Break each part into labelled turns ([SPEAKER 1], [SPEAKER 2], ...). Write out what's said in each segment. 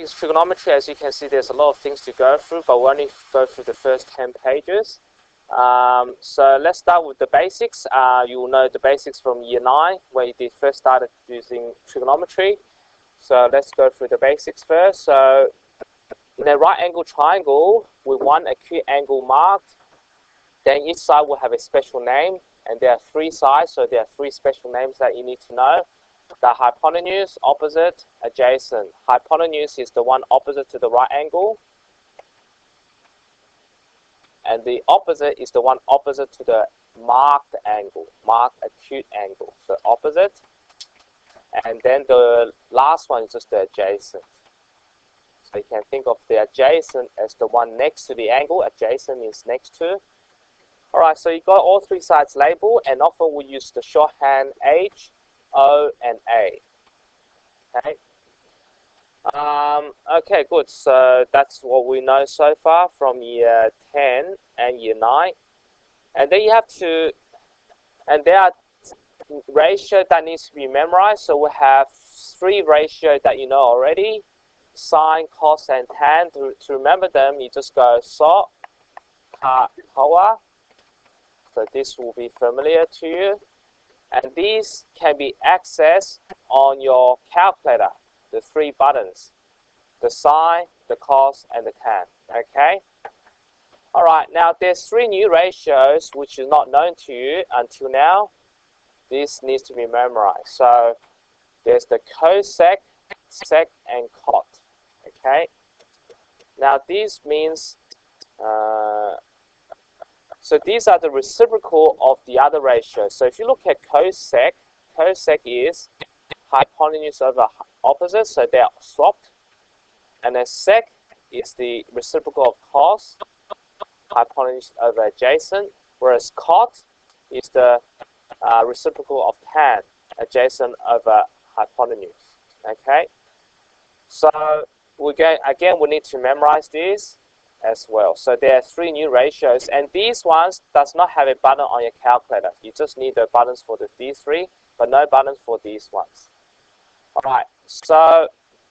[SPEAKER 1] trigonometry, as you can see, there's a lot of things to go through, but we'll only go through the first 10 pages. So let's start with the basics. You will know the basics from year 9, where you first started using trigonometry. So let's go through the basics first. So in a right angle triangle with one acute angle marked, then each side will have a special name, and there are 3 sides, so there are 3 special names that you need to know. The hypotenuse, opposite, adjacent. Hypotenuse is the one opposite to the right angle, and the opposite is the one opposite to the marked angle, marked acute angle. So opposite, and then the last one is just the adjacent. So you can think of the adjacent as the one next to the angle. Adjacent means next to. Alright, so you got all 3 sides labeled, and often we use the shorthand H, O, and A. Okay. Okay, good. So that's what we know so far from year 10 and year 9. And then you have to, and there are ratios that needs to be memorized. So we have 3 ratios that you know already: sine, cos, and tan. To remember them, you just go so, ka, kawa. So this will be familiar to you. And these can be accessed on your calculator, the 3 buttons: the sine, the cos, and the tan. Okay? Alright, now there's 3 new ratios which is not known to you until now. This needs to be memorized. So there's the cosec, sec, and cot. Okay? Now these means so these are the reciprocal of the other ratios. So if you look at cosec, cosec is hypotenuse over opposite, so they are swapped. And then sec is the reciprocal of cos, hypotenuse over adjacent, whereas cot is the reciprocal of tan, adjacent over hypotenuse. Okay? So we need to memorize this as well. So there are 3 new ratios, and these ones does not have a button on your calculator. You just need the buttons for these 3, but no buttons for these ones. Alright, so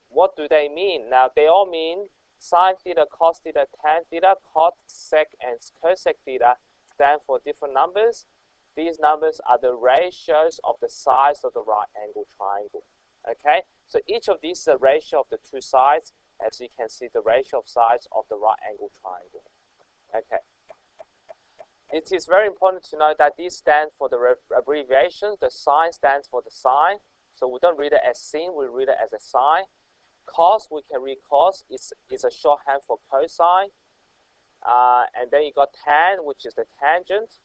[SPEAKER 1] what do they mean? Now they all mean sine theta, cos theta, tan theta, cot, sec, and cosec theta stand for different numbers. These numbers are the ratios of the sides of the right angle triangle. Okay, so each of these is a ratio of the 2 sides. As you can see, the ratio of sides of the right angle triangle. Okay. It is very important to know that these stand for the abbreviation. The sine stands for the sine. So we don't read it as sin, we read it as a sine. Cos, we can read cos. It's a shorthand for cosine. And then you got tan, which is the tangent.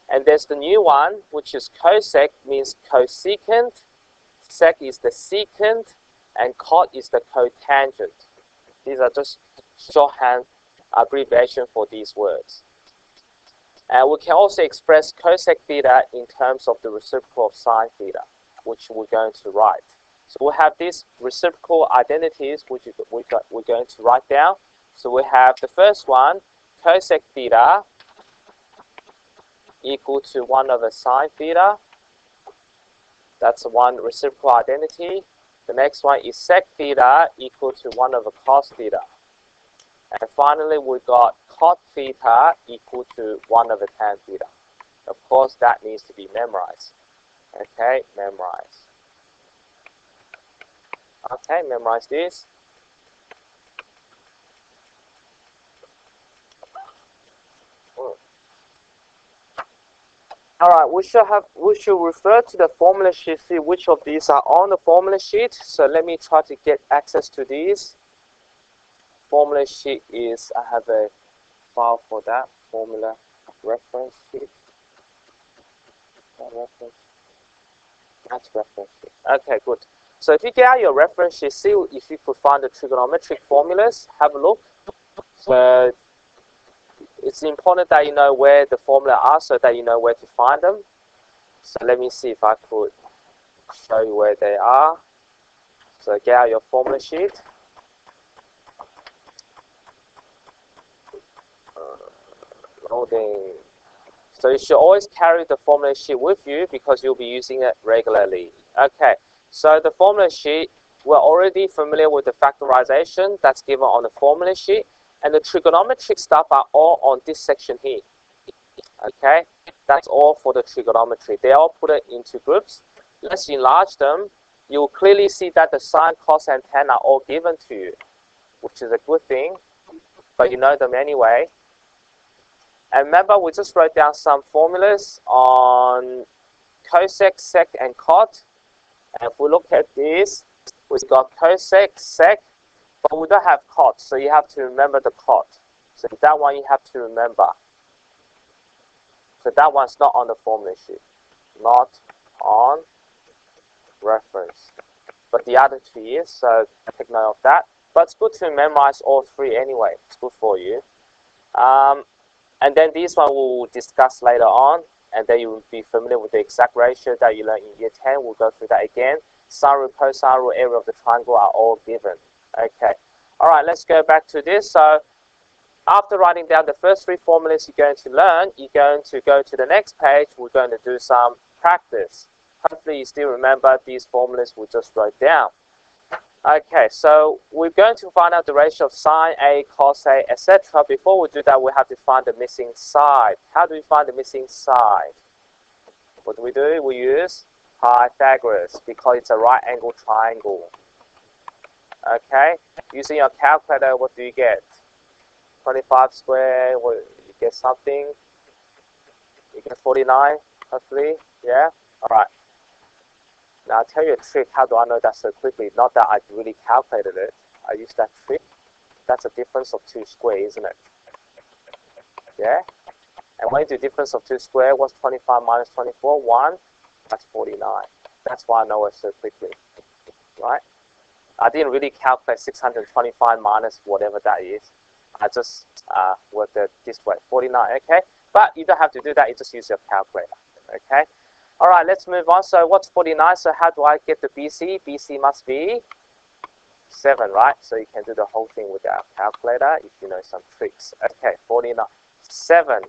[SPEAKER 1] And there's the new one, which is cosec, means cosecant. Sec is the secant. And cot is the cotangent. These are just shorthand abbreviation for these words. And we can also express cosec theta in terms of the reciprocal of sine theta, which we're going to write. So we have these reciprocal identities which we're going to write down. So we have the first one, cosec theta equal to 1 over sine theta. That's one reciprocal identity. The next one is sec theta equal to 1 over cos theta. And finally, we got cot theta equal to 1 over tan theta. Of course, that needs to be memorized. Okay, memorize. Okay, memorize this. Alright, we should refer to the formula sheet, see which of these are on the formula sheet. So let me try to get access to these. Formula sheet is, I have a file for that, formula reference sheet. That's reference sheet. Okay, good. So if you get out your reference sheet, see if you could find the trigonometric formulas, have a look. So it's important that you know where the formula are so that you know where to find them. So let me see if I could show you where they are. So get out your formula sheet. Loading. So you should always carry the formula sheet with you because you'll be using it regularly. Okay, so the formula sheet we're already familiar with the factorization that's given on the formula sheet, and the trigonometric stuff are all on this section here. Okay, that's all for the trigonometry. They all put it into groups. Let's enlarge them. You will clearly see that the sine, cos, and tan are all given to you, which is a good thing, but you know them anyway. And remember, we just wrote down some formulas on cosec, sec, and cot. And if we look at this, we've got cosec, sec, but we don't have cot, so you have to remember the cot. So that one you have to remember. So that one's not on the formula sheet, not on reference. But the other two is, so take note of that. But it's good to memorize all three anyway. It's good for you. And then this one we'll discuss later on, and then you will be familiar with the exact ratio that you learned in year 10. We'll go through that again. Sine root, cosine root, area of the triangle are all given. Okay. All right, let's go back to this. So after writing down the first three formulas you're going to learn, you're going to go to the next page. We're going to do some practice. Hopefully you still remember these formulas we just wrote down. Okay, so we're going to find out the ratio of sine A, cos A, etc. Before we do that, we have to find the missing side. How do we find the missing side? What do? We use Pythagoras because it's a right angle triangle. Okay, using your calculator, what do you get? 25 squared, you get something. You get 49, hopefully. Yeah? Alright. Now I'll tell you a trick. How do I know that so quickly? Not that I really calculated it. I used that trick. That's a difference of 2 squared, isn't it? Yeah? And when you do difference of 2 squared, what's 25 minus 24? 1. That's 49. That's why I know it so quickly. Right? I didn't really calculate 625 minus whatever that is. I just worked it this way. 49, okay? But you don't have to do that. You just use your calculator. Okay? All right, let's move on. So what's 49? So how do I get the BC? BC must be 7, right? So you can do the whole thing with our calculator if you know some tricks. Okay, 49. 7.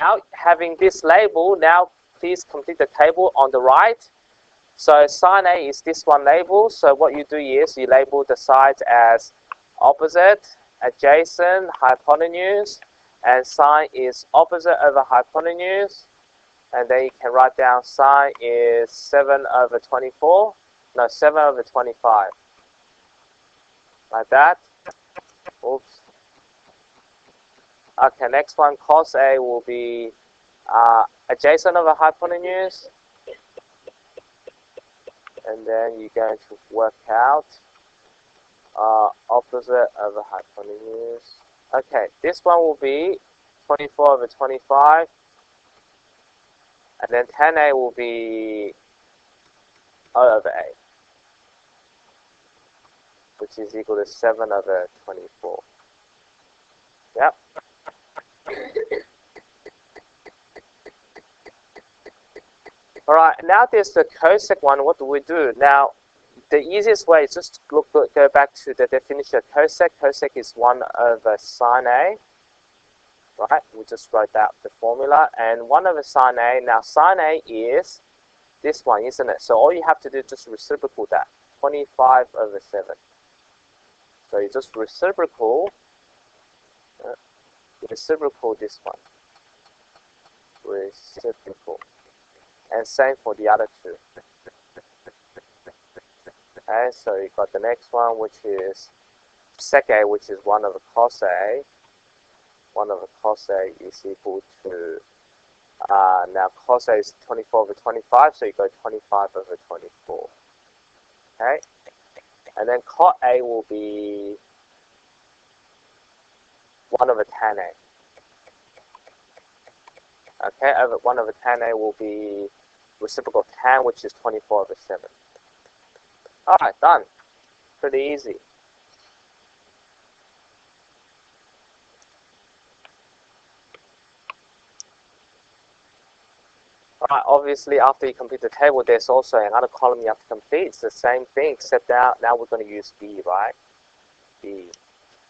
[SPEAKER 1] Now, having this label, now please complete the table on the right. So sine A is this one label. So what you do is you label the sides as opposite, adjacent, hypotenuse, and sine is opposite over hypotenuse. And then you can write down sine is 7 over 24. No, 7 over 25. Like that. Oops. Okay, next one, cos A will be adjacent over hypotenuse. And then you're going to work out opposite over hypotenuse. Okay, this one will be 24 over 25. And then tan A will be O over A, which is equal to 7 over 24. Yep. Alright, now there's the cosec one. What do we do? Now, the easiest way is just go back to the definition of cosec. Cosec is 1 over sine A. Right, we just wrote out the formula, and 1 over sine A. Now sine A is this one, isn't it? So all you have to do is just reciprocal that, 25 over 7. So you just reciprocal this one, reciprocal, and same for the other two. Okay, so you got the next one, which is sec A, which is 1 over cos A. 1 over cos A is equal to, now cos A is 24 over 25, so you go 25 over 24. Okay? And then cot A will be 1 over tan A. Okay, 1 over tan A will be reciprocal tan, which is 24 over 7. Alright, done. Pretty easy. Alright, obviously after you complete the table, there's also another column you have to complete. It's the same thing, except now we're going to use B, right? B.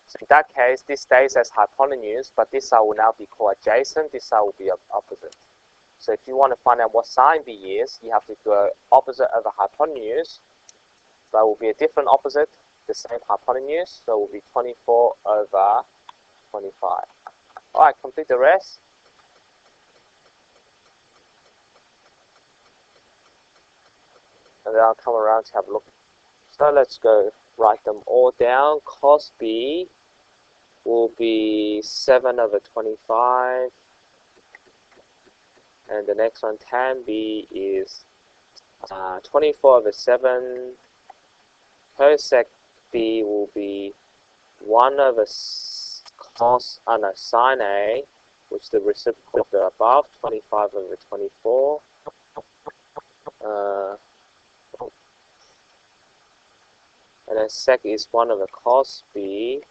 [SPEAKER 1] So in that case, this stays as hypotenuse, but this side will now be called adjacent, this side will be opposite. So if you want to find out what sine B is, you have to go opposite over hypotenuse. So it will be a different opposite, the same hypotenuse, so it will be 24 over 25. Alright, complete the rest. And then I'll come around to have a look. So let's go write them all down. Cos B will be 7 over 25. And the next one, tan B, is 24 over 7. Cosec B will be 1 over sin A, which is the reciprocal of the above, 25 over 24. And then sec is 1 over cos B.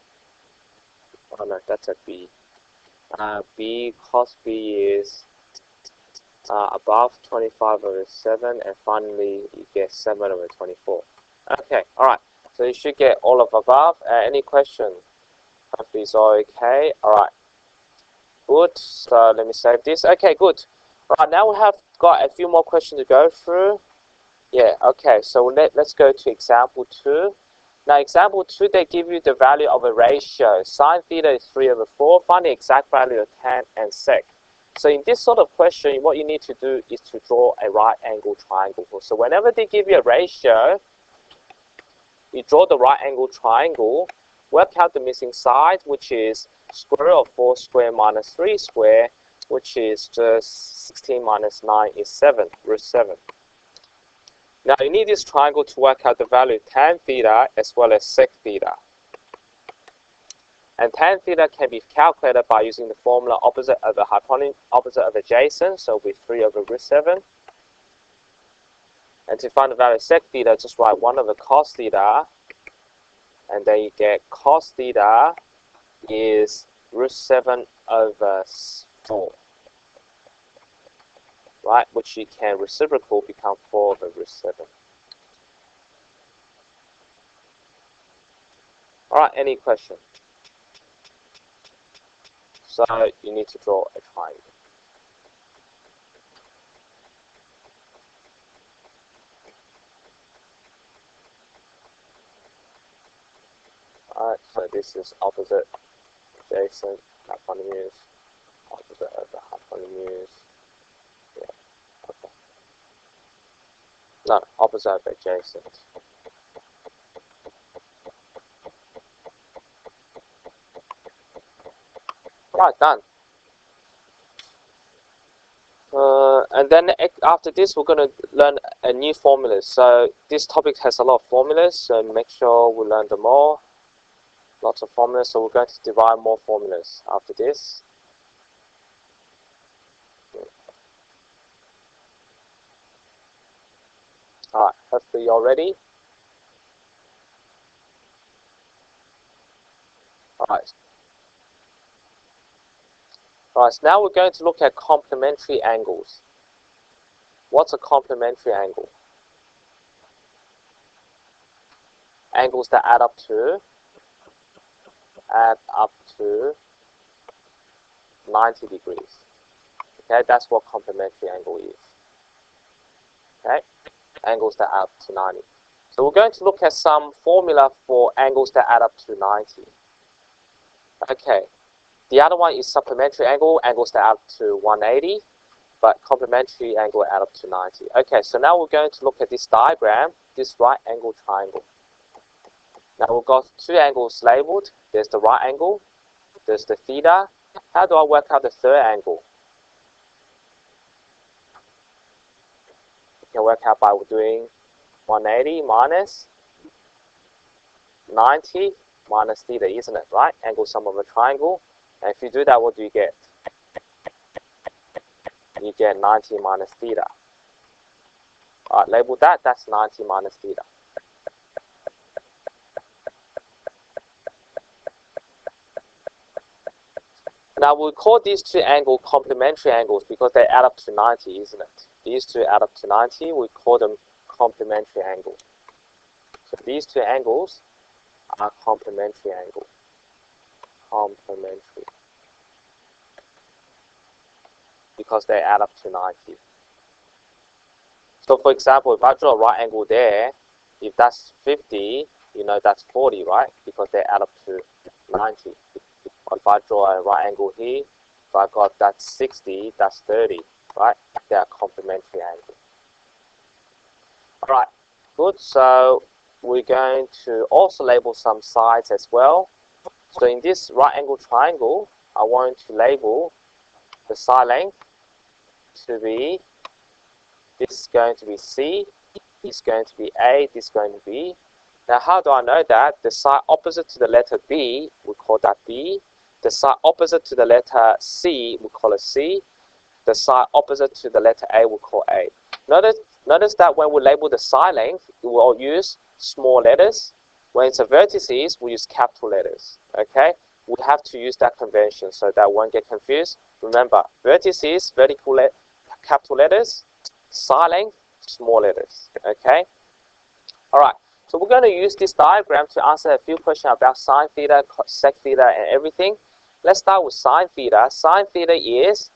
[SPEAKER 1] Oh no, that's a B. B cos B is above 25 over 7, and finally you get 7 over 24. Okay, alright, so you should get all of above. Any question? Hopefully it's all okay. Alright, good. So let me save this. Okay, good. Right, now we have got a few more questions to go through. Yeah, okay, so let's go to example 2. Now, example 2, they give you the value of a ratio. Sine theta is 3 over 4. Find the exact value of tan and sec. So in this sort of question, what you need to do is to draw a right angle triangle. So whenever they give you a ratio, you draw the right angle triangle, work out the missing side, which is square root of 4 square minus 3 square, which is just 16 minus 9 is 7, root 7. Now you need this triangle to work out the value of tan theta as well as sec theta. And tan theta can be calculated by using the formula opposite of the hypotenuse, opposite of adjacent, so it will be 3 over root 7. And to find the value of sec theta, just write 1 over cos theta, and then you get cos theta is root 7 over 4. Right, which you can reciprocal become 4 over root 7. Alright, any question? So you need to draw a triangle. Alright, so this is opposite, adjacent, hypotenuse, opposite of the hypotenuse. Yeah, okay. No, opposite of adjacent. Right, done. And then after this, we're going to learn a new formula. So this topic has a lot of formulas, so make sure we learn them all. Lots of formulas, so we're going to derive more formulas after this. Alright, hopefully you're ready. Alright. Alright, so now we're going to look at complementary angles. What's a complementary angle? Angles that add up to 90 degrees. Okay, that's what complementary angle is. Okay, angles that add up to 90. So we're going to look at some formula for angles that add up to 90. Okay, the other one is supplementary angle, angles that add up to 180, but complementary angle add up to 90. Okay, so now we're going to look at this diagram, this right angle triangle. Now we've got two angles labeled. There's the right angle, there's the theta. How do I work out the third angle? You can work out by doing 180 minus 90 minus theta, isn't it, right? Angle sum of a triangle. And if you do that, what do you get? You get 90 minus theta. Alright, label that, that's 90 minus theta. Now we'll call these two angles complementary angles because they add up to 90, isn't it? These two add up to 90, we call them complementary angles. So these two angles are complementary angles. Complementary. Because they add up to 90. So for example, if I draw a right angle there, if that's 50, you know that's 40, right? Because they add up to 90. Or if I draw a right angle here, if I got that 60, that's 30, right? They are complementary angles. Alright, good. So we're going to also label some sides as well. So in this right angle triangle, I want to label the side length to be, this is going to be C, this is going to be A, this is going to be. Now how do I know that? The side opposite to the letter B, we call that B. The side opposite to the letter C, we call it C. The side opposite to the letter A, we call A. Notice that when we label the side length, we will use small letters. When it's a vertices, we use capital letters. Okay? We have to use that convention so that won't get confused. Remember, vertices, capital letters, side length, small letters. Okay? Alright, so we're going to use this diagram to answer a few questions about sine theta, sec theta, and everything. Let's start with sine theta. Sine theta is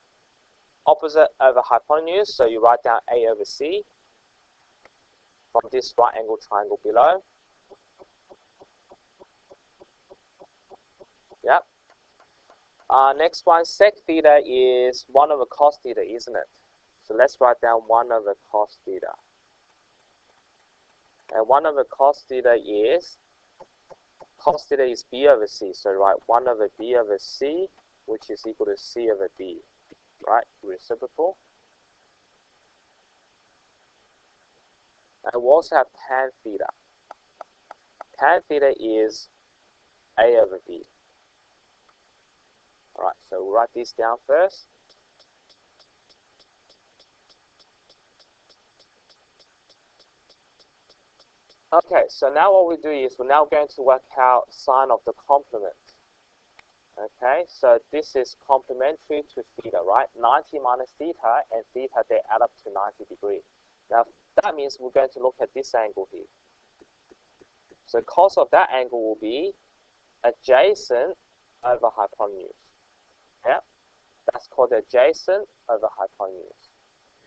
[SPEAKER 1] opposite over hypotenuse, so you write down A over C from this right angle triangle below. Yep. Next one, sec theta is 1 over cos theta, isn't it? So let's write down 1 over cos theta. And 1 over cos theta is B over C. So write 1 over B over C, which is equal to C over B. Right? Reciprocal. And we also have tan theta. Tan theta is A over B. Alright, so we'll write this down first. Okay, so now what we do is we're now going to work out sine of the complement. Okay, so this is complementary to theta, right? 90 minus theta and theta, they add up to 90 degrees. Now, that means we're going to look at this angle here. So cos of that angle will be adjacent over hypotenuse. Yeah, that's called adjacent over hypotenuse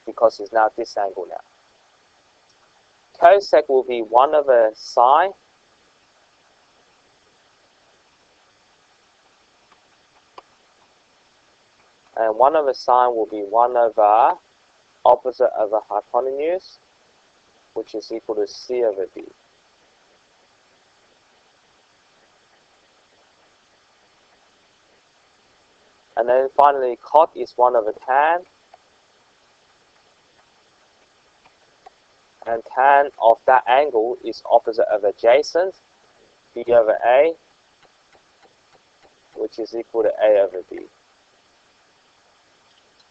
[SPEAKER 1] because it's now this angle now. Cosec will be 1 over sine and 1 over sine will be 1 over opposite over hypotenuse, which is equal to C over B. And then finally, cot is 1 over tan. And tan of that angle is opposite over adjacent, B over A, which is equal to A over B.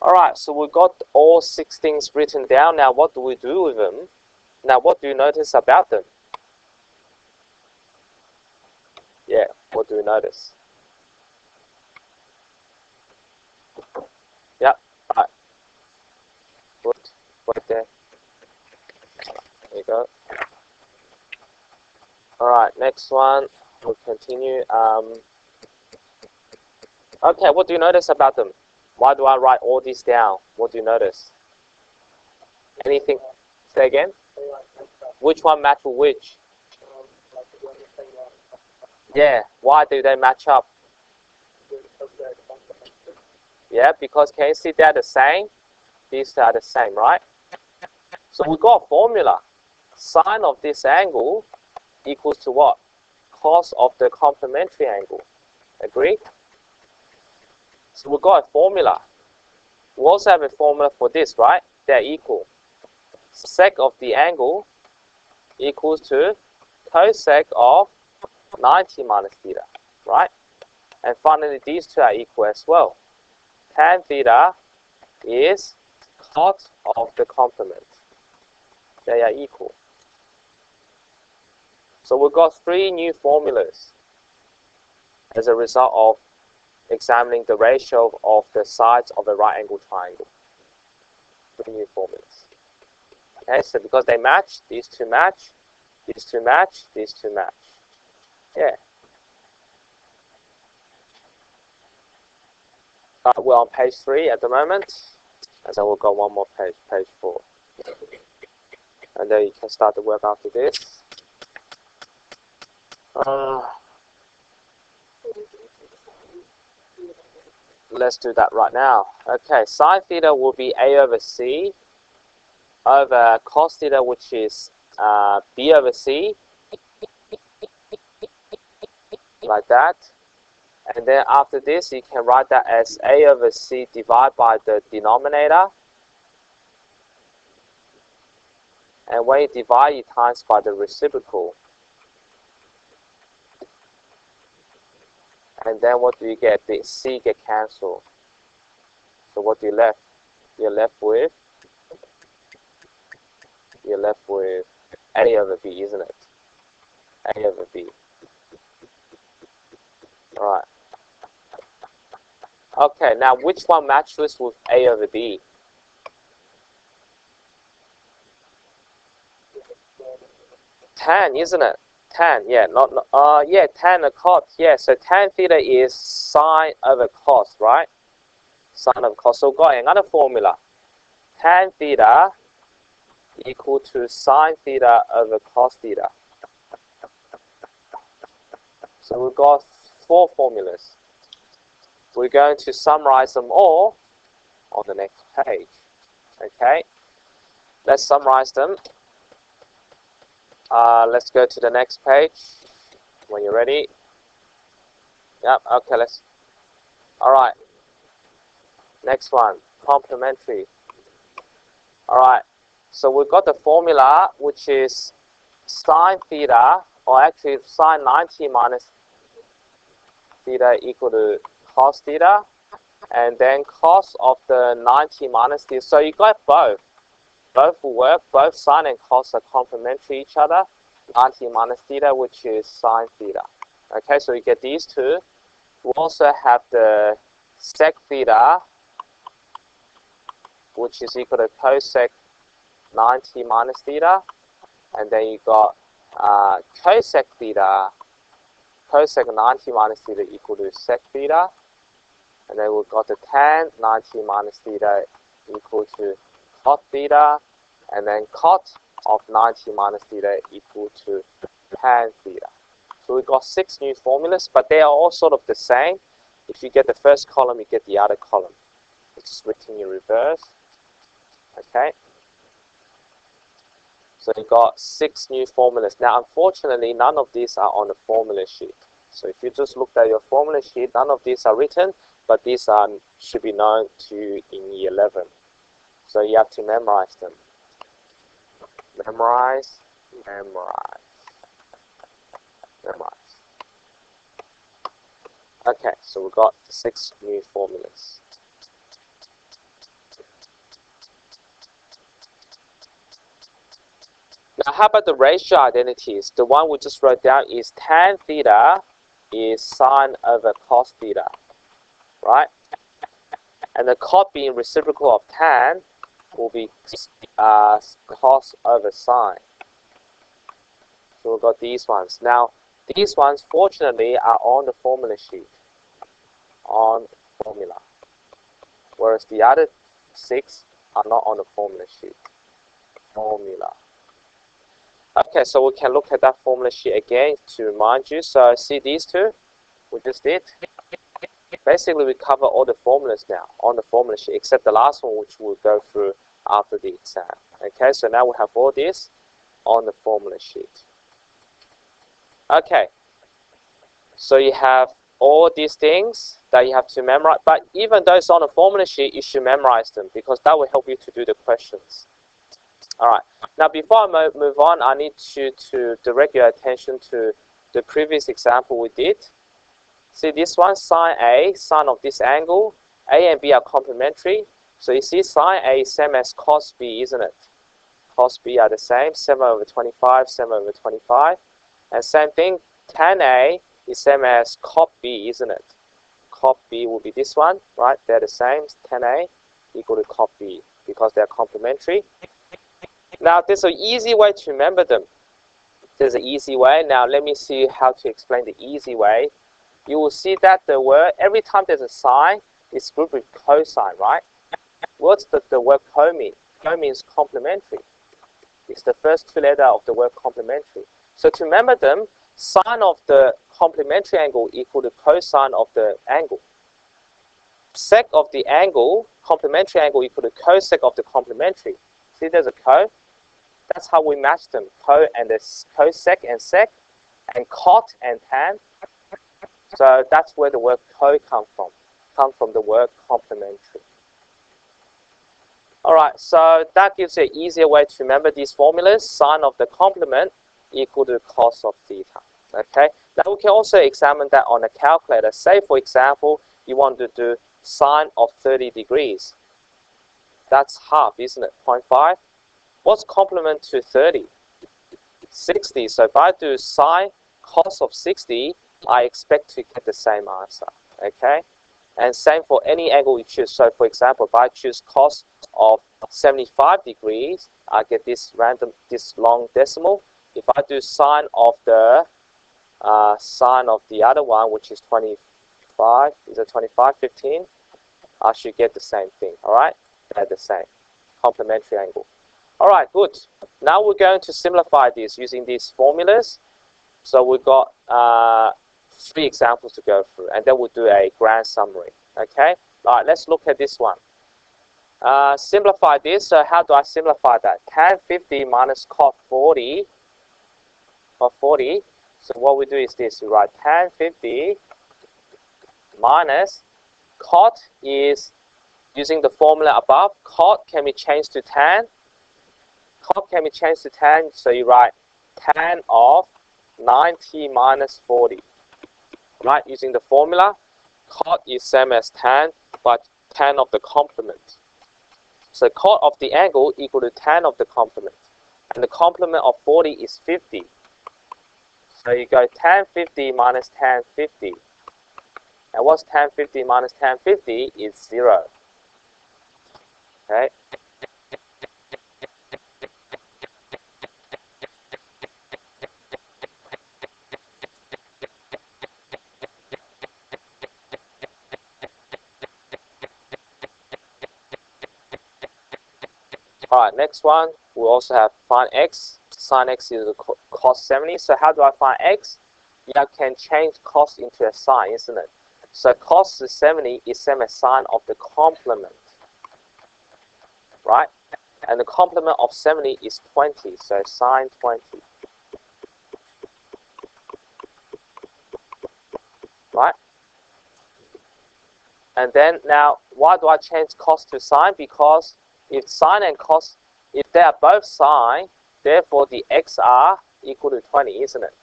[SPEAKER 1] Alright, so we've got all 6 things written down. Now what do we do with them? Now what do you notice about them? Yeah, what do you notice? Yep, right. Good, right there. There you go. Alright, next one. We'll continue. Okay, what do you notice about them? Why do I write all this down? What do you notice? Anything? Say again? Which one match with which? Yeah, why do they match up? Yeah, because can you see they're the same? These are the same, right? So we got a formula. Sine of this angle equals to what? Cos of the complementary angle. Agree? So we got a formula. We also have a formula for this, right? They're equal. Sec of the angle equals to cosec of 90 minus theta, right? And finally, these two are equal as well. Tan theta is cot of the complement. They are equal. So we've got 3 new formulas as a result of examining the ratio of the sides of a right angle triangle. 3 new formulas. Okay, so because they match, these two match, these two match, these two match. Yeah. We're on page 3 at the moment, and then we'll go one more page, page 4. And then you can start the work after this. Let's do that right now. Okay, sine theta will be A over C over cos theta, which is B over C, like that. And then after this, you can write that as A over C divided by the denominator. And when you divide, you times by the reciprocal. And then what do you get? The C get cancelled. So what do you left? You're left with A over B, isn't it? A over B. Alright. Okay, now which one matches with A over B? Tan, isn't it? Tan, yeah, yeah, tan and cot, yeah. So tan theta is sine over cos, right? Sine over cos. So we've got another formula. Tan theta equal to sine theta over cos theta. So we've got 4 formulas. We're going to summarize them all on the next page. Okay, let's summarize them. Let's go to the next page when you're ready. Yep, okay, alright. Next one, complementary. Alright, so we've got the formula, which is sine theta, or actually sine 90 minus theta equal to cos theta, and then cos of the 90 minus theta. So you got both. Both will work. Both sine and cos are complementary each other. 90 minus theta, which is sine theta. Okay, so you get these two. We also have the sec theta, which is equal to cosec 90 minus theta. And then you got cosec theta, cosec 90 minus theta equal to sec theta. And then we've got the tan 90 minus theta equal to cot theta, and then cot of 90 minus theta equal to tan theta. So we've got 6 new formulas, but they are all sort of the same. If you get the first column, you get the other column. It's just written in reverse. Okay. So you've got 6 new formulas. Now, unfortunately, none of these are on the formula sheet. So if you just looked at your formula sheet, none of these are written, but these should be known to you in year 11. So you have to memorize them. Memorize, memorize, memorize. Okay, so we've got 6 new formulas. Now, how about the ratio identities? The one we just wrote down is tan theta is sine over cos theta, right? And the cot being reciprocal of tan will be cos over sine. So we've got these ones. Now, these ones, fortunately, are on the formula sheet. On formula. Whereas the other 6 are not on the formula sheet. Formula. Okay, so we can look at that formula sheet again to remind you. So see these two we just did. Basically, we cover all the formulas now on the formula sheet, except the last one, which we'll go through after the exam. Okay, so now we have all this on the formula sheet. Okay, so you have all these things that you have to memorize, but even though it's on the formula sheet, you should memorize them because that will help you to do the questions. Alright, now before I move on, I need you to direct your attention to the previous example we did. See this one, sine A, sine of this angle. A and B are complementary. So you see sine A is same as cos B, isn't it? Cos B are the same, 7 over 25, 7 over 25. And same thing, tan A is same as cot B, isn't it? Cot B will be this one, right? They're the same, tan A equal to cot B because they're complementary. Now, there's an easy way to remember them. There's an easy way. Now, let me see how to explain the easy way. You will see that the word, every time there's a sine, it's grouped with cosine, right? What's the word co mean? Co means complementary. It's the first 2 letters of the word complementary. So to remember them, Sine of the complementary angle equal to cosine of the angle. Sec of the angle, complementary angle equal to cosec of the complementary. See, there's a co. That's how we match them. Co and the cosec and sec, and cot and tan. So that's where the word co comes from. Comes from the word complementary. All right, so that gives you an easier way to remember these formulas. Sine of the complement equal to cos of theta. Okay. Now we can also examine that on a calculator. Say, for example, you want to do sine of 30 degrees. That's half, isn't it? 0.5. What's complement to 30? 60. So if I do sine cos of 60, I expect to get the same answer. Okay. And same for any angle you choose. So for example, if I choose cos of 75 degrees, I get this long decimal. If I do sine of the other one, which is 25, is it 25, 15? I should get the same thing. All right, they're the same, complementary angle. All right, good. Now we're going to simplify this using these formulas. So we've got 3 examples to go through, and then we'll do a grand summary. Okay. All right, let's look at this one. Simplify this. So how do I simplify that? Tan 50 minus cot 40. Cot 40. So what we do is this. We write tan 50 minus cot is using the formula above. Cot can be changed to tan. Cot can be changed to tan. So you write tan of 90 minus 40. Right? Using the formula. Cot is same as tan, but tan of the complement. So cot of the angle equal to tan of the complement. And the complement of 40 is 50. So you go tan 50 minus tan 50. And what's tan 50 minus tan 50 is 0. Okay. Alright, next one, we also have find x. Sin x is cos 70. So how do I find x? You can change cos into a sine, isn't it? So cos 70 is same as sine of the complement. Right? And the complement of 70 is 20. So sine 20. Right? And then now, why do I change cos to sine? Because if sine and cos, if they are both sine, therefore the x are equal to 20, isn't it?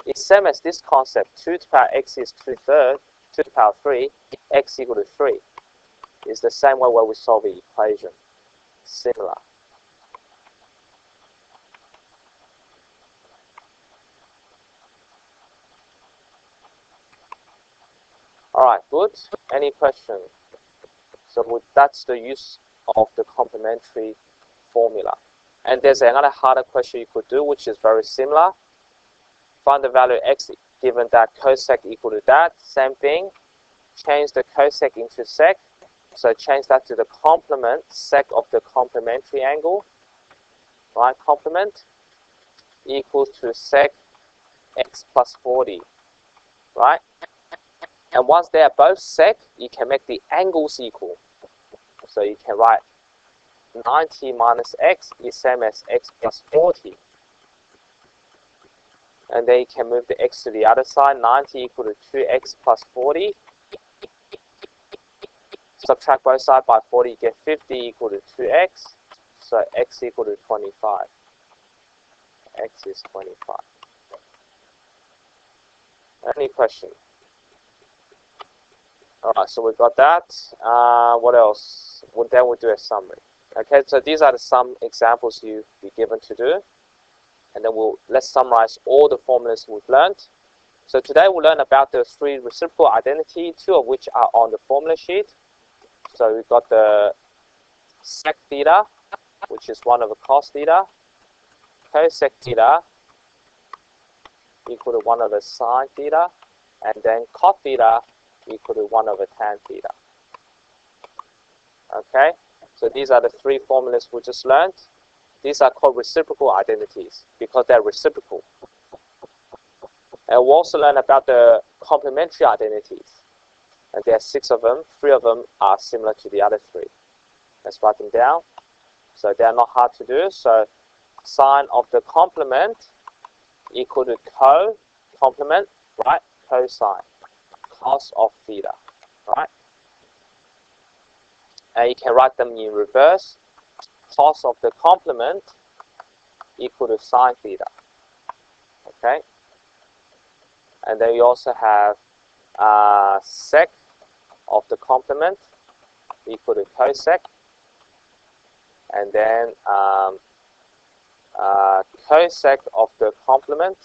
[SPEAKER 1] It's same as this concept. 2 to the power x is 2/3, 2 to the power 3, x equal to 3. It's the same way where we solve the equation. Similar. Alright, good. Any questions? So that's the use of the complementary formula. And there's another harder question you could do, which is very similar. Find the value of x given that cosec equal to that. Same thing. Change the cosec into sec. So change that to the complement, sec of the complementary angle. Right, complement equals to sec x plus 40. Right? And once they are both sec, you can make the angles equal. So you can write 90 minus x is same as x plus 40. And then you can move the x to the other side. 90 equal to 2x plus 40. Subtract both sides by 40, you get 50 equal to 2x. So x equal to 25. X is 25. Any question? Alright, so we got that. What else? Well, then we'll do a summary. Okay, so these are some examples you'll be given to do. And then let's summarize all the formulas we've learned. So today we'll learn about the 3 reciprocal identity, 2 of which are on the formula sheet. So we've got the sec theta, which is 1 over cos theta, cosec theta equal to 1 over sine theta, and then cot theta equal to 1 over tan theta. Okay, so these are the 3 formulas we just learned. These are called reciprocal identities because they're reciprocal. And we'll also learn about the complementary identities. And there are 6 of them. 3 of them are similar to the other 3. Let's write them down. So they are not hard to do. So sine of the complement equal to complement, right? Cosine, cos of theta, right? And you can write them in reverse. Cos of the complement equal to sine theta. Okay? And then you also have sec of the complement equal to cosec. And then cosec of the complement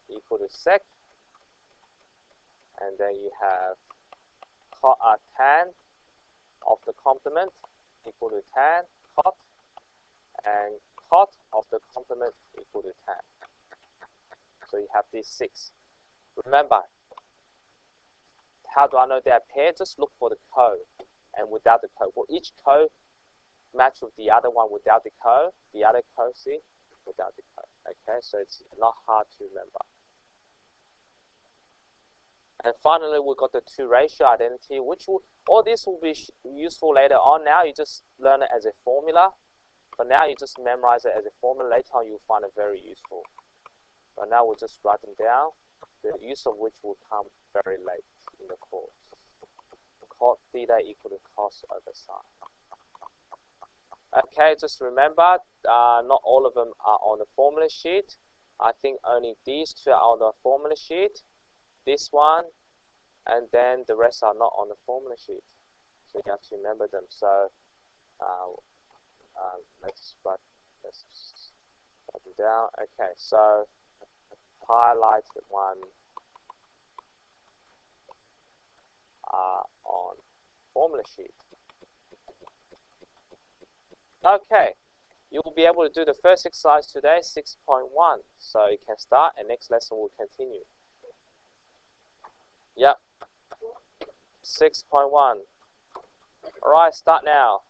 [SPEAKER 1] equal to sec. And then you have tan of the complement equal to tan cot. And cot of the complement equal to tan. So you have these 6. Remember, how do I know they are paired? Just look for the co and without the co. For each co match with the other one without the co, the other co, see, without the co. Okay, so it's not hard to remember. And finally, we've got the 2 ratio identity, which will, all this will be useful later on. Now you just learn it as a formula. For now, you just memorize it as a formula. Later on, you'll find it very useful. But now we'll just write them down, the use of which will come very late in the course. Cot theta equal to cos over sine. Okay, just remember, not all of them are on the formula sheet. I think only these 2 are on the formula sheet. This one, and then the rest are not on the formula sheet. So you have to remember them. So let's write them down. Okay, so highlighted one are on formula sheet. Okay, you will be able to do the first exercise today, 6.1. So you can start, and next lesson will continue. Yep, 6.1. All right, start now.